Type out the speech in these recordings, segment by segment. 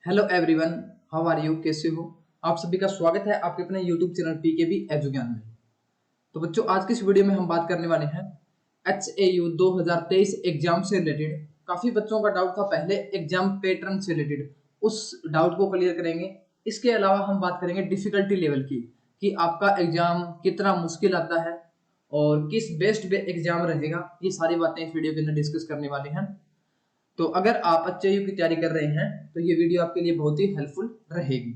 Hello everyone, how are you? कैसे हो? आप सभी का स्वागत है आपके अपने यूट्यूब चैनल पीकेबी एजुज्ञान में। तो बच्चों, आज की इस वीडियो में हम बात करने वाले हैं HAU 2023 एग्जाम से रिलेटेड। काफी बच्चों का डाउट था पहले एग्जाम पैटर्न से रिलेटेड, उस डाउट को क्लियर करेंगे। इसके अलावा हम बात करेंगे डिफिकल्टी लेवल की, कि आपका एग्जाम कितना मुश्किल आता है और किस बेस्ड पे एग्जाम रहेगा। ये सारी बातें इस वीडियो के अंदर डिस्कस करने वाले हैं। तो अगर आप HAU की तैयारी कर रहे हैं तो ये वीडियो आपके लिए बहुत ही हेल्पफुल रहेगी।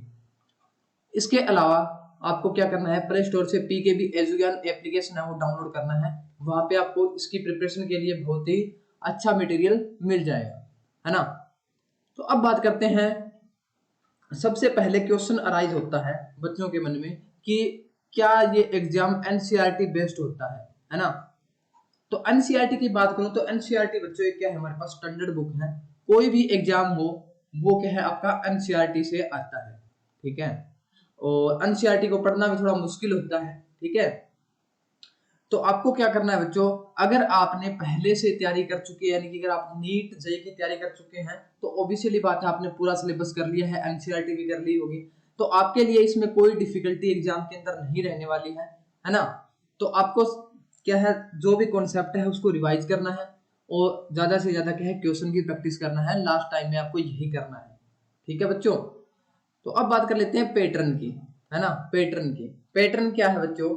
इसके अलावा आपको क्या करना है, प्ले स्टोर से पीकेबी एजुज्ञान एप्लीकेशन है वो डाउनलोड करना है। वहां पे आपको इसकी प्रिपरेशन के लिए बहुत ही अच्छा मटेरियल मिल जाएगा, है ना। तो अब बात करते हैं, सबसे पहले क्वेश्चन अराइज होता है बच्चों के मन में कि क्या ये एग्जाम एनसीईआरटी बेस्ड होता है ना। तो एनसीईआरटी की बात करूं तो एनसीईआरटी बच्चों क्या है, हमारे पास स्टैंडर्ड बुक है। कोई भी एग्जाम हो वो क्या है आपका एनसीईआरटी से आता है, ठीक है। और एनसीईआरटी को पढ़ना भी थोड़ा मुश्किल होता है, ठीक है। तो आपको क्या करना है बच्चों, अगर आपने पहले से तैयारी कर चुके हैं, यानी कि अगर आप नीट जेईई की तैयारी कर चुके हैं तो ऑब्वियसली बात है आपने पूरा सिलेबस कर लिया है, एनसीईआरटी भी कर ली होगी। तो आपके लिए इसमें कोई डिफिकल्टी एग्जाम के अंदर नहीं रहने वाली है ना। तो आपको क्या है, जो भी कॉन्सेप्ट है उसको रिवाइज करना है और ज्यादा से ज्यादा क्या है क्वेश्चन की प्रैक्टिस करना है। लास्ट टाइम में आपको यही करना है, ठीक है बच्चों। तो अब बात कर लेते हैं पैटर्न की, है ना। पैटर्न की, पैटर्न क्या है बच्चों,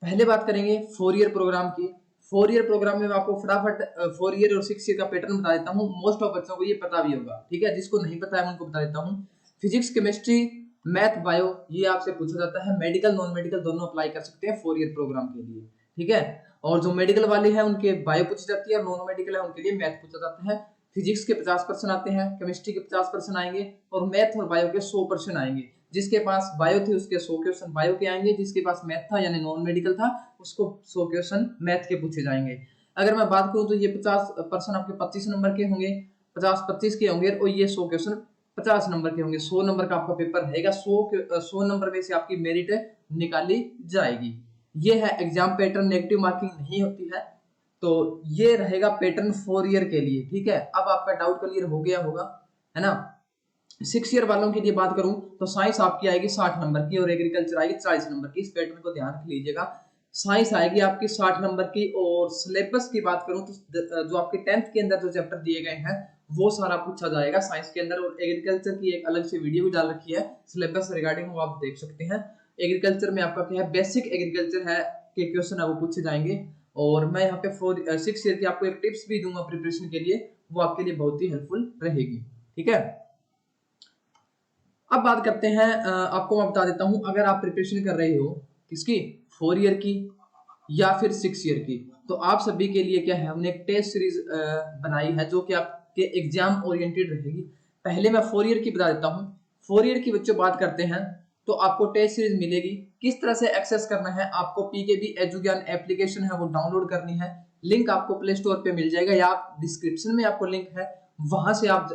पहले बात करेंगे 4 ईयर प्रोग्राम की। 4 ईयर प्रोग्राम में मैं आपको फटाफट 4 ईयर और 6 ईयर का पैटर्न बता देता हूँ। मोस्ट ऑफ बच्चों को ये पता भी होगा, ठीक है। जिसको नहीं पता है उनको बता देता हूँ। फिजिक्स, केमिस्ट्री, मैथ, बायो, ये आपसे पूछा जाता है। मेडिकल, नॉन मेडिकल दोनों अप्लाई कर सकते हैं 4 ईयर प्रोग्राम के लिए, ठीक है। और जो मेडिकल वाले हैं उनके बायो पूछी जाती है, और नॉन मेडिकल है उनके लिए मैथ पूछा जाता है। फिजिक्स के 50% आते हैं, केमिस्ट्री के 50% आएंगे, और मैथ और बायो के 100% आएंगे। जिसके पास बायो थे उसके 100 क्वेश्चन बायो के आएंगे, जिसके पास मैथ था यानी नॉन मेडिकल था उसको 100 क्वेश्चन मैथ के पूछे जाएंगे। अगर मैं बात करूं तो ये 50% आपके 25 नंबर के होंगे, 50-25 के होंगे, और ये 100 क्वेश्चन 50 नंबर के होंगे। 100 नंबर का आपका पेपर रहेगा। 100 नंबर में से आपकी मेरिट निकाली जाएगी। ये है एग्जाम पैटर्न, नेगेटिव मार्किंग नहीं होती है। तो ये रहेगा पैटर्न 4 ईयर के लिए, ठीक है। अब आपका डाउट क्लियर हो गया होगा, है ना। 6 ईयर वालों की बात करूं तो साइंस आपकी आएगी 60 नंबर की और एग्रीकल्चर आएगी 40 नंबर की। इस पैटर्न को ध्यान रख लीजिएगा। साइंस आएगी आपकी 60 नंबर की, और सिलेबस की बात करूं तो जो आपके 10th के अंदर जो चैप्टर दिए गए हैं वो सारा पूछा जाएगा साइंस के अंदर। और एग्रीकल्चर की एक अलग से वीडियो भी डाल रखी है सिलेबस रिगार्डिंग, वो आप देख सकते हैं। एग्रीकल्चर में आपका क्या है, बेसिक एग्रीकल्चर है के क्वेश्चन है वो पूछे जाएंगे। और मैं यहाँ पे 6 ईयर की आपको एक टिप्स भी दूंगा प्रिपरेशन के लिए, वो आपके लिए बहुत ही हेल्पफुल रहेगी, ठीक है। अब बात करते हैं, आपको मैं बता देता हूं, अगर आप प्रिपरेशन कर रहे हो किसकी, 4 ईयर की या फिर 6 ईयर की, तो आप सभी के लिए क्या है, हमने एक टेस्ट सीरीज बनाई है जो कि आपके एग्जाम ओरिएंटेड रहेगी। पहले मैं 4 ईयर की बता देता हूं। 4 ईयर की बच्चों बात करते हैं तो आपको टेस्ट सीरीज मिलेगी। किस तरह से एक्सेस करना है, आपको पीकेबी एजुज्ञान एप्लीकेशन है वो डाउनलोड करनी है। लिंक आपको प्ले स्टोर पे मिल जाएगा, या आप डिस्क्रिप्शन में आपको लिंक है, वहां से आप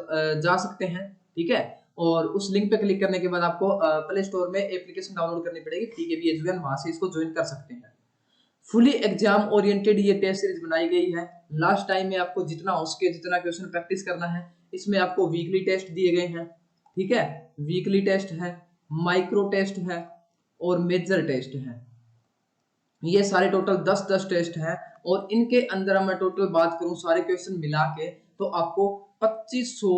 जा सकते हैं, ठीक है। और उस लिंक पे क्लिक करने के बाद आपको प्ले स्टोर में एप्लीकेशन डाउनलोड करनी पड़ेगी पीकेबी एजुज्ञान, वहां से इसको ज्वाइन कर सकते हैं। फुली एग्जाम ओरिएंटेड ये टेस्ट सीरीज बनाई गई है। लास्ट टाइम में आपको जितना हो सके जितना क्वेश्चन प्रैक्टिस करना है। इसमें आपको वीकली टेस्ट दिए गए हैं, ठीक है। वीकली टेस्ट है, माइक्रो टेस्ट है और मेजर टेस्ट है। ये सारे टोटल 10-10 टेस्ट हैं, और इनके अंदर मैं टोटल बात करूं सारे क्वेश्चन मिला के तो आपको 2500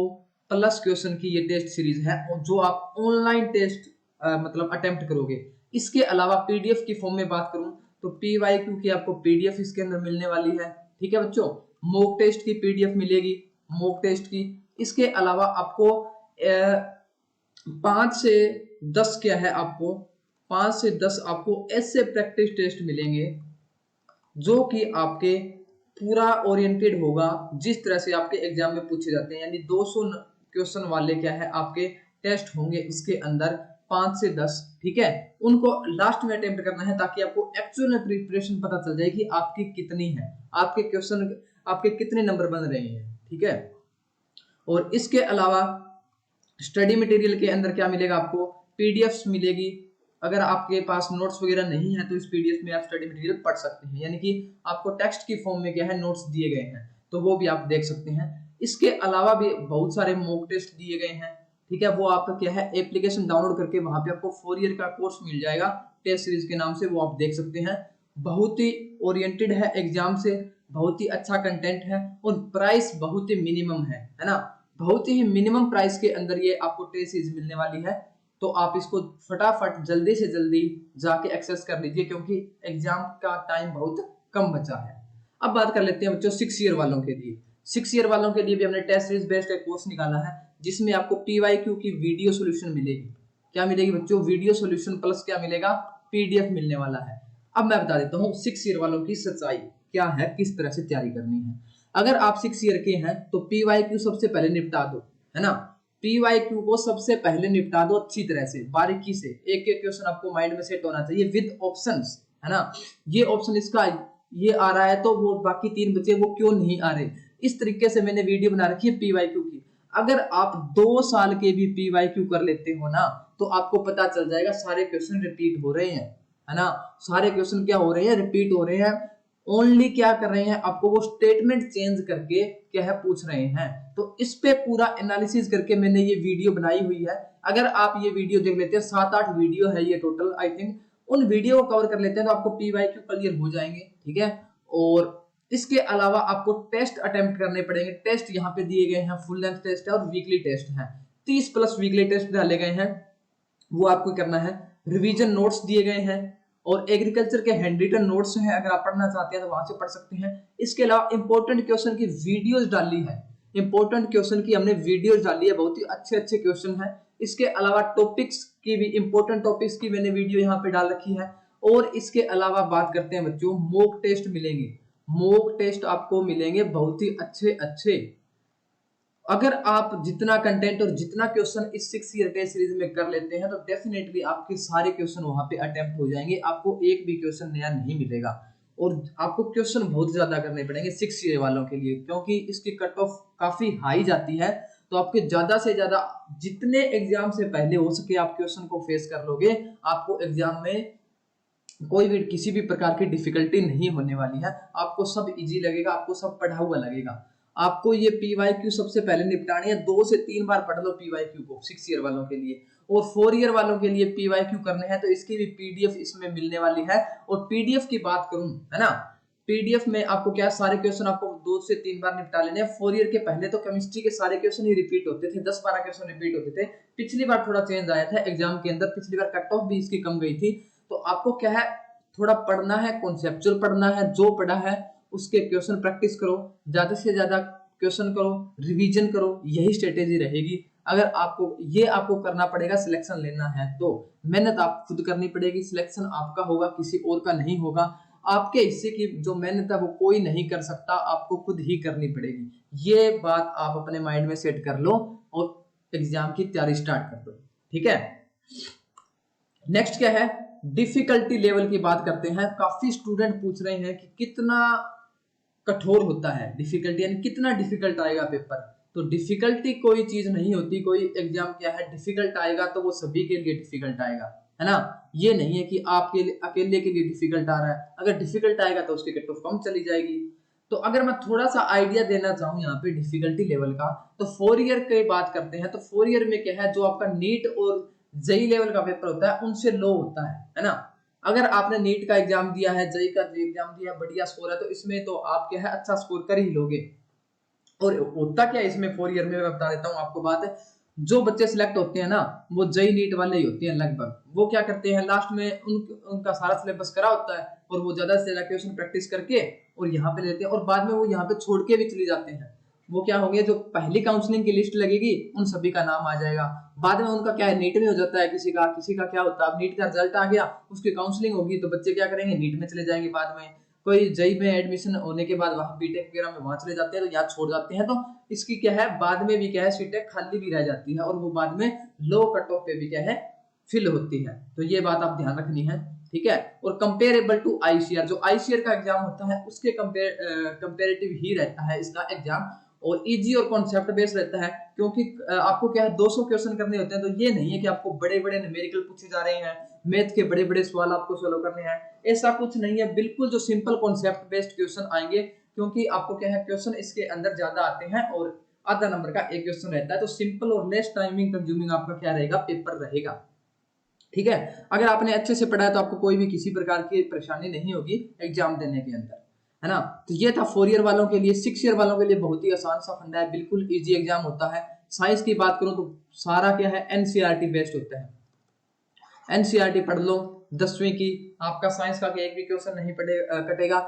प्लस क्वेश्चन की ये टेस्ट सीरीज है, और जो आप ऑनलाइन टेस्ट मतलब अटेम्प्ट करोगे। इसके अलावा पीडीएफ की फॉर्म में बात करूं तो पीवाईक्यू की आपको पीडीएफ इसके अंदर मिलने वाली है, ठीक है बच्चों। मॉक टेस्ट की पीडीएफ मिलेगी, मॉक टेस्ट की। इसके अलावा आपको 5 से 10 क्या है, आपको 5 से 10 आपको ऐसे प्रैक्टिस टेस्ट मिलेंगे जो कि आपके पूरा ओरिएंटेड होगा जिस तरह से आपके एग्जाम में पूछे जाते हैं। यानी 200 क्वेश्चन वाले क्या है आपके टेस्ट होंगे इसके अंदर, 5 से 10, ठीक है। उनको लास्ट में अटेम्प्ट करना है ताकि आपको एक्चुअल में प्रिपरेशन पता चल जाए कि आपकी कितनी है, आपके क्वेश्चन आपके कितने नंबर बन रहे हैं, ठीक है। और इसके अलावा स्टडी मटेरियल के अंदर क्या मिलेगा, आपको पीडीएफ्स मिलेगी। अगर आपके पास नोट्स वगैरह नहीं है तो इस पीडीएफ में आप स्टडी मटेरियल पढ़ सकते हैं, यानी कि आपको टेक्स्ट की फॉर्म में क्या है नोट्स दिए गए हैं, तो वो भी आप देख सकते हैं। इसके अलावा भी बहुत सारे मॉक टेस्ट दिए गए हैं, ठीक है, वो आप क्या है एप्लीकेशन डाउनलोड करके वहां पे आपको 4 ईयर का कोर्स मिल जाएगा टेस्ट सीरीज के नाम से, वो आप देख सकते हैं। बहुत ही ओरिएंटेड है एग्जाम से, बहुत ही अच्छा कंटेंट है और प्राइस बहुत ही मिनिमम है ना, बहुत ही मिनिमम प्राइस के अंदर ये आपको टेस्ट सीरीज मिलने वाली है। तो आप इसको फटाफट जल्दी से जल्दी जाके एक्सेस कर लीजिए क्योंकि एग्जाम का टाइम बहुत कम बचा है। अब बात कर लेते हैं बच्चों 6 ईयर वालों के लिए। 6 ईयर वालों के लिए भी हमने टेस्ट सीरीज बेस्ड एक कोर्स निकाला है जिसमें आपको पीवाईक्यू की वीडियो सॉल्यूशन मिलेगी। क्या मिलेगी बच्चों? वीडियो सॉल्यूशन प्लस क्या मिलेगा? पीडीएफ मिलने वाला है। अब मैं बता देता हूँ 6 ईयर वालों की सच्चाई क्या है, किस तरह से तैयारी करनी है। अगर आप 6 ईयर के हैं तो पीवाईक्यू सबसे पहले निपटा दो, है ना। पीवाईक्यू को सबसे पहले निपटा दो अच्छी तरह से, बारीकी से। एक एक क्वेश्चन आपको माइंड में सेट होना चाहिए विद ऑप्शंस, है ना। ये ऑप्शन इसका ये आ रहा है तो वो बाकी 3 बचे वो क्यों नहीं आ रहे, इस तरीके से मैंने वीडियो बना रखी है पीवाईक्यू की। अगर आप 2 साल के भी पीवाईक्यू कर लेते हो ना तो आपको पता चल जाएगा सारे क्वेश्चन रिपीट हो रहे हैं, है ना। सारे क्वेश्चन क्या हो रहे हैं? रिपीट हो रहे हैं। ओनली क्या कर रहे हैं, आपको वो स्टेटमेंट चेंज करके क्या है पूछ रहे हैं। तो इस पे पूरा एनालिसिस करके मैंने ये वीडियो बनाई हुई है। अगर आप ये वीडियो देख लेते हैं, 7-8 वीडियो है ये टोटल आई थिंक, उन वीडियो को कवर कर लेते हैं तो आपको पीवाईक्यू क्लियर हो जाएंगे, ठीक है। और इसके अलावा आपको टेस्ट अटेम्प्ट करने पड़ेंगे। टेस्ट यहाँ पे दिए गए हैं, फुल लेंथ टेस्ट है और वीकली टेस्ट है। 30+ वीकली टेस्ट डाले गए हैं, वो आपको करना है। रिवीजन नोट्स दिए गए हैं और एग्रीकल्चर के हैंड रिटन नोट्स हैं, अगर आप पढ़ना चाहते हैं तो वहां से पढ़ सकते हैं। इसके अलावा इंपॉर्टेंट क्वेश्चन की वीडियोस डाली है, इंपॉर्टेंट क्वेश्चन की हमने वीडियोस डाली है, बहुत ही अच्छे अच्छे क्वेश्चन हैं। इसके अलावा टॉपिक्स की भी, इंपॉर्टेंट टॉपिक्स की मैंने वीडियो यहाँ पे डाल रखी है। और इसके अलावा बात करते हैं बच्चों, मॉक टेस्ट मिलेंगे। मॉक टेस्ट आपको मिलेंगे बहुत ही अच्छे अच्छे। अगर आप जितना कंटेंट और जितना क्वेश्चन इस 6 ईयर टेस्ट सीरीज में कर लेते हैं तो डेफिनेटली आपके सारे क्वेश्चन वहां पे अटेम्प्ट हो जाएंगे, आपको एक भी क्वेश्चन नया नहीं मिलेगा। और आपको क्वेश्चन बहुत ज्यादा करने पड़ेंगे 6 ईयर वालों के लिए क्योंकि इसकी कट ऑफ काफी हाई जाती है। तो आपके ज्यादा से ज्यादा जितने एग्जाम से पहले हो सके आप क्वेश्चन को फेस कर लोगे, आपको एग्जाम में कोई भी किसी भी प्रकार की डिफिकल्टी नहीं होने वाली है। आपको सब इजी लगेगा, आपको सब पढ़ा हुआ लगेगा। आपको ये पीवाईक्यू सबसे पहले निपटानी है, 2 से 3 बार पढ़ लो पीवाईक्यू को 6 ईयर वालों के लिए। और 4 ईयर वालों के लिए पीवाईक्यू करने हैं तो इसकी भी पीडीएफ इसमें मिलने वाली है। और पीडीएफ की बात करूं, है ना, पीडीएफ में आपको क्या सारे क्वेश्चन आपको 2 से 3 बार निपटा लेने हैं। 4 ईयर के पहले तो केमिस्ट्री के सारे क्वेश्चन ही रिपीट होते थे, 10-12 क्वेश्चन रिपीट होते थे। पिछली बार थोड़ा चेंज आया था एग्जाम के अंदर, पिछली बार कट ऑफ भी इसकी कम गई थी। तो आपको क्या है, थोड़ा पढ़ना है, कॉन्सेप्चुअल पढ़ना है, जो पढ़ा है उसके क्वेश्चन प्रैक्टिस करो, ज्यादा से ज्यादा क्वेश्चन करो, रिवीजन करो, यही स्ट्रेटेजी रहेगी। अगर आपको करना पड़ेगा, सिलेक्शन लेना है तो मेहनत आप खुद करनी पड़ेगी, सिलेक्शन आपका होगा, किसी और का नहीं होगा। आपके हिस्से की जो मेहनत है वो कोई नहीं कर सकता, आपको खुद ही करनी पड़ेगी। ये बात आप अपने माइंड में सेट कर लो और एग्जाम की तैयारी स्टार्ट कर दो, ठीक है। नेक्स्ट क्या है, डिफिकल्टी लेवल की बात करते हैं। काफी स्टूडेंट पूछ रहे हैं कि कितना कठोर होता है डिफिकल्टी, यानी कितना डिफिकल्ट आएगा पेपर। तो डिफिकल्टी कोई चीज नहीं होती, कोई एग्जाम क्या है डिफिकल्ट आएगा तो वो सभी के लिए डिफिकल्ट आएगा, है ना। ये नहीं है कि आपके अकेले के लिए डिफिकल्ट आ रहा है, अगर डिफिकल्ट आएगा तो उसकी कट ऑफ कम चली जाएगी। तो अगर मैं थोड़ा सा आइडिया देना चाहूँ यहाँ पे डिफिकल्टी लेवल का, तो 4 ईयर की बात करते हैं तो 4 ईयर में क्या है, जो आपका नीट और जेई लेवल का पेपर होता है उनसे लो होता है ना। अगर आपने नीट का एग्जाम दिया है, जेई का एग्जाम दिया, बढ़िया स्कोर है तो इसमें तो आप क्या है अच्छा स्कोर कर ही लोगे। और होता क्या है इसमें 4 ईयर में, मैं बता देता हूँ आपको बात है। जो बच्चे सिलेक्ट होते हैं ना वो जेई नीट वाले ही होते हैं लगभग। वो क्या करते हैं लास्ट में उनका सारा सिलेबस करा होता है और वो ज्यादा से ज्यादा क्वेश्चन प्रैक्टिस करके और यहाँ पे लेते हैं और बाद में वो यहाँ पे छोड़ के भी चले जाते हैं। वो क्या होंगे, जो पहली काउंसलिंग की लिस्ट लगेगी उन सभी का नाम आ जाएगा, बाद में उनका क्या है नीट में हो जाता है, किसी का क्या होता है, अब नीट का रिजल्ट आ गया, उसकी काउंसलिंग होगी तो बच्चे क्या करेंगे, नीट में चले जाएंगे। बाद में कोई जेई में एडमिशन होने के बाद वहां बीटेक वगैरह में वहां चले जाते हैं तो यहाँ छोड़ जाते हैं। तो इसकी क्या है बाद में भी क्या है सीटें खाली भी रह जाती है और वो बाद में लो कट ऑफ पे भी क्या है फिल होती है। तो ये बात आप ध्यान रखनी है, ठीक है। और कंपेरेबल टू आईसीआर, जो आईसीआर का एग्जाम होता है उसके कंपेरेटिव ही रहता है इसका एग्जाम, और इजी और कॉन्सेप्ट बेस्ड रहता है। क्योंकि आपको क्या है 200 क्वेश्चन करने होते हैं, तो ये नहीं है कि आपको बड़े बड़े न्यूमेरिकल पूछे जा रहे हैं, मैथ के बड़े बड़े सवाल आपको सॉल्व करने हैं, ऐसा कुछ नहीं है। बिल्कुल जो सिंपल कॉन्सेप्ट बेस्ड क्वेश्चन आएंगे, क्योंकि आपको क्या है क्वेश्चन इसके अंदर ज्यादा आते हैं और आधा नंबर का एक क्वेश्चन रहता है। तो सिंपल और लेस टाइमिंग कंज्यूमिंग आपका क्या रहेगा, पेपर रहेगा। ठीक है, अगर आपने अच्छे से पढ़ा है तो आपको कोई भी किसी प्रकार की परेशानी नहीं होगी एग्जाम देने के अंदर, है ना। तो ये था 4 ईयर वालों के लिए। 6 ईयर वालों के लिए बहुत ही आसान सा फंडा है, बिल्कुल इजी एग्जाम होता है। साइंस की बात करूं तो सारा क्या है, एनसीईआरटी बेस्ड होता है। एनसीईआरटी पढ़ लो 10वीं की, आपका साइंस का एक भी क्वेश्चन नहीं कटेगा।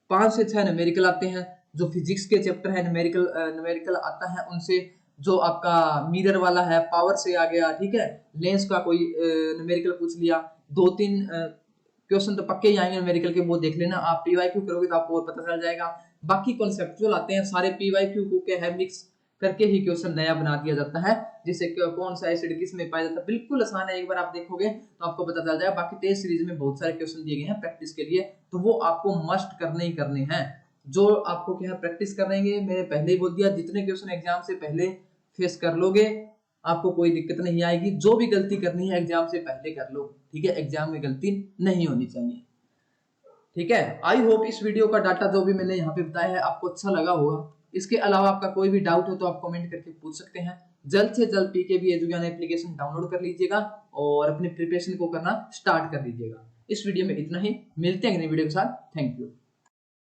5 से 6 न्यूमेरिकल आते हैं, जो फिजिक्स के चैप्टर है न्यूमेरिकल आता है उनसे। जो आपका मिरर वाला है, पावर से आ गया, ठीक है। लेंस का कोई न्यूमेरिकल पूछ लिया, 2-3 क्वेश्चन तो पक्के ही आएंगे न्यूमेरिकल के, वो देख लेना। आप पीवाईक्यू करोगे तो आपको और पता चल जाएगा। बाकी कॉन्सेप्चुअल आते हैं सारे, पीवाईक्यू को क्या है मिक्स करके ही क्वेश्चन नया बना दिया जाता है, जिससे कौन सा एसिड किस में पाया जाता है, बिल्कुल आसान है। एक बार आप देखोगे तो आपको पता चल जाएगा। बाकी टेस्ट सीरीज में बहुत सारे क्वेश्चन दिए गए हैं प्रैक्टिस के लिए, तो वो आपको मस्ट करने ही करने हैं। जो आपको क्या है प्रैक्टिस करेंगे, मैंने पहले ही बोल दिया, जितने क्वेश्चन एग्जाम से पहले फेस कर लोगे आपको कोई दिक्कत नहीं आएगी। जो भी गलती करनी है एग्जाम से पहले कर लो, ठीक है। एग्जाम में गलती नहीं होनी चाहिए, ठीक है। आई होप इस वीडियो का डाटा जो भी मैंने यहाँ पे बताया है आपको अच्छा लगा होगा। इसके अलावा आपका कोई भी डाउट हो तो आप कमेंट करके पूछ सकते हैं। जल्द से जल्द पीकेबी एजुज्ञान एप्लीकेशन डाउनलोड कर लीजिएगा और अपनी प्रिपरेशन को करना स्टार्ट कर दीजिएगा। इस वीडियो में इतना ही, मिलते हैं अगली वीडियो के साथ। Thank you.